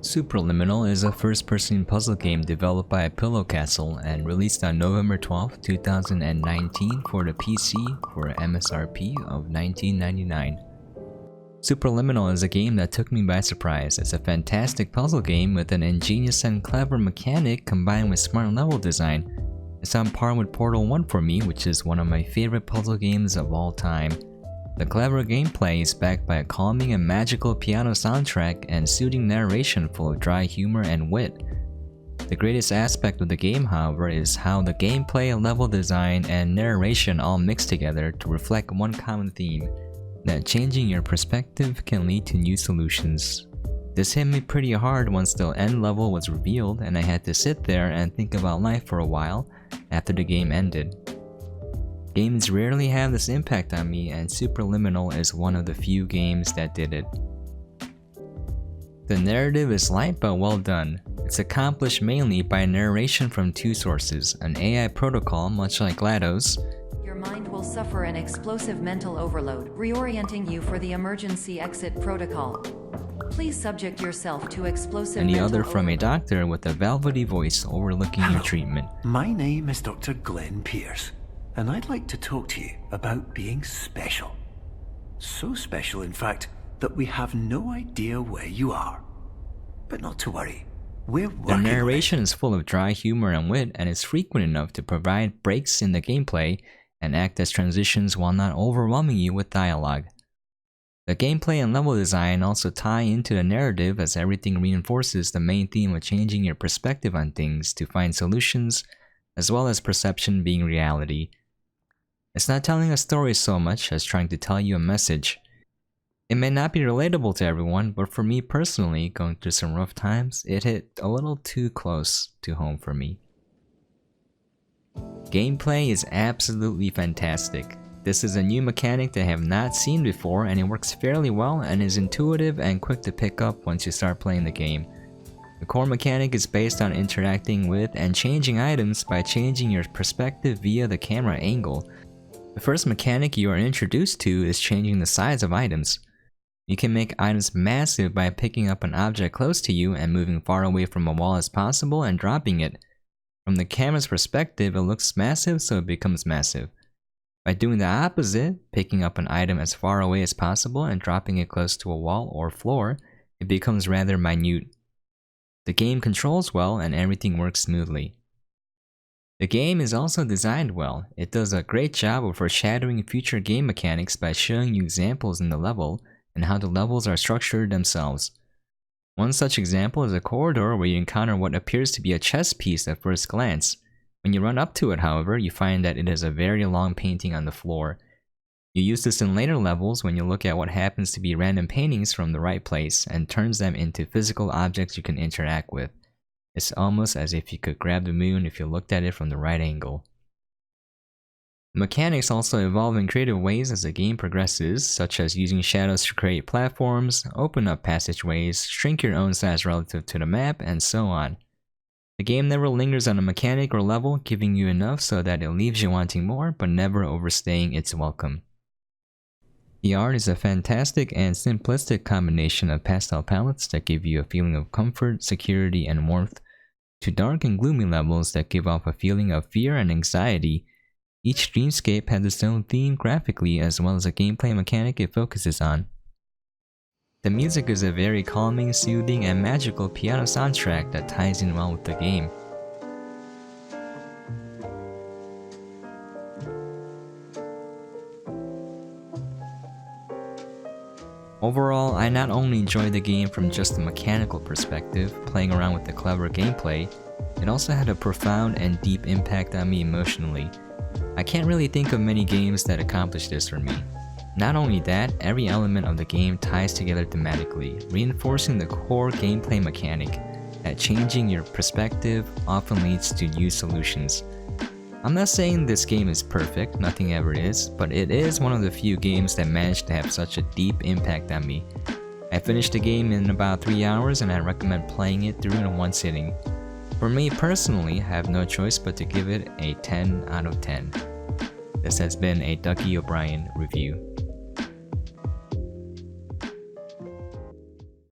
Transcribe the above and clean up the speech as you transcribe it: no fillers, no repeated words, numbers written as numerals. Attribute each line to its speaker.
Speaker 1: Superliminal is a first-person puzzle game developed by Pillow Castle and released on November 12, 2019 for the PC for an MSRP of $19.99. Superliminal is a game that took me by surprise. It's a fantastic puzzle game with an ingenious and clever mechanic combined with smart level design. It's on par with Portal 1 for me, which is one of my favorite puzzle games of all time. The clever gameplay is backed by a calming and magical piano soundtrack and soothing narration full of dry humor and wit. The greatest aspect of the game, however, is how the gameplay, level design, and narration all mix together to reflect one common theme, that changing your perspective can lead to new solutions. This hit me pretty hard once the end level was revealed and I had to sit there and think about life for a while after the game ended. Games rarely have this impact on me, and Superliminal is one of the few games that did it. The narrative is light but well done. It's accomplished mainly by narration from two sources, an AI protocol much like GLaDOS.
Speaker 2: Your mind will suffer an explosive mental overload, reorienting you for the emergency exit protocol. Please subject yourself to explosive
Speaker 1: and the
Speaker 2: mental
Speaker 1: other from a
Speaker 2: overload.
Speaker 1: doctor with a velvety voice overlooking your treatment.
Speaker 3: My name is Dr. Glenn Pierce, and I'd like to talk to you about being special. So special, in fact, that we have no idea where you are. But not to worry, we're working
Speaker 1: The
Speaker 3: on it.
Speaker 1: narration is full of dry humor and wit, and is frequent enough to provide breaks in the gameplay and act as transitions while not overwhelming you with dialogue. The gameplay and level design also tie into the narrative, as everything reinforces the main theme of changing your perspective on things to find solutions, as well as perception being reality. It's not telling a story so much as trying to tell you a message. It may not be relatable to everyone, but for me personally, going through some rough times, it hit a little too close to home for me. Gameplay is absolutely fantastic. This is a new mechanic that I have not seen before, and it works fairly well and is intuitive and quick to pick up once you start playing the game. The core mechanic is based on interacting with and changing items by changing your perspective via the camera angle. The first mechanic you are introduced to is changing the size of items. You can make items massive by picking up an object close to you and moving far away from a wall as possible and dropping it. From the camera's perspective, it looks massive, so it becomes massive. By doing the opposite, picking up an item as far away as possible and dropping it close to a wall or floor, it becomes rather minute. The game controls well and everything works smoothly. The game is also designed well. It does a great job of foreshadowing future game mechanics by showing you examples in the level and how the levels are structured themselves. One such example is a corridor where you encounter what appears to be a chess piece at first glance. When you run up to it, however, you find that it is a very long painting on the floor. You use this in later levels when you look at what happens to be random paintings from the right place and turns them into physical objects you can interact with. It's almost as if you could grab the moon if you looked at it from the right angle. The mechanics also evolve in creative ways as the game progresses, such as using shadows to create platforms, open up passageways, shrink your own size relative to the map, and so on. The game never lingers on a mechanic or level, giving you enough so that it leaves you wanting more, but never overstaying its welcome. The art is a fantastic and simplistic combination of pastel palettes that give you a feeling of comfort, security, and warmth, to dark and gloomy levels that give off a feeling of fear and anxiety. Each dreamscape has its own theme graphically, as well as a gameplay mechanic it focuses on. The music is a very calming, soothing, and magical piano soundtrack that ties in well with the game. Overall, I not only enjoyed the game from just a mechanical perspective, playing around with the clever gameplay, it also had a profound and deep impact on me emotionally. I can't really think of many games that accomplish this for me. Not only that, every element of the game ties together thematically, reinforcing the core gameplay mechanic, that changing your perspective often leads to new solutions. I'm not saying this game is perfect, nothing ever is, but it is one of the few games that managed to have such a deep impact on me. I finished the game in about 3 hours, and I recommend playing it through in one sitting. For me personally, I have no choice but to give it a 10 out of 10. This has been a Ducky O'Brien review.